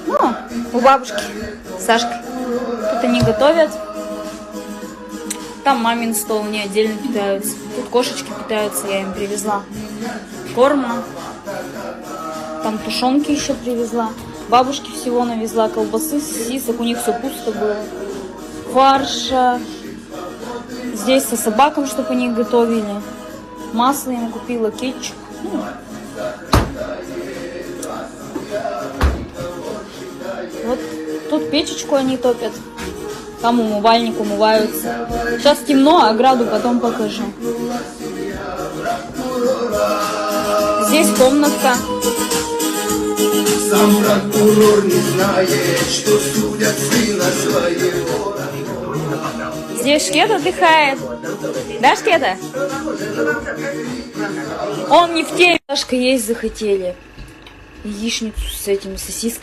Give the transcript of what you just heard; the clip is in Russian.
Ну, у бабушки, Сашки. Тут они готовят. Там мамин стол, они отдельно питаются. Тут кошечки питаются, я им привезла корма. Там тушенки еще привезла. Бабушке всего навезла, колбасы, сосисок, у них все пусто было. Фарша. Здесь со собакам, чтобы они готовили. Масло им купила, кетчуп. Вот тут печечку они топят. Там умывальник, умываются. Сейчас темно, ограду потом покажу. Здесь комнатка. Сам прокурор не знает, что судят сына своего. Здесь Шкет отдыхает. Да, Шкета? Он не в теме. Сашка есть захотели. Яичницу с этими сосисками.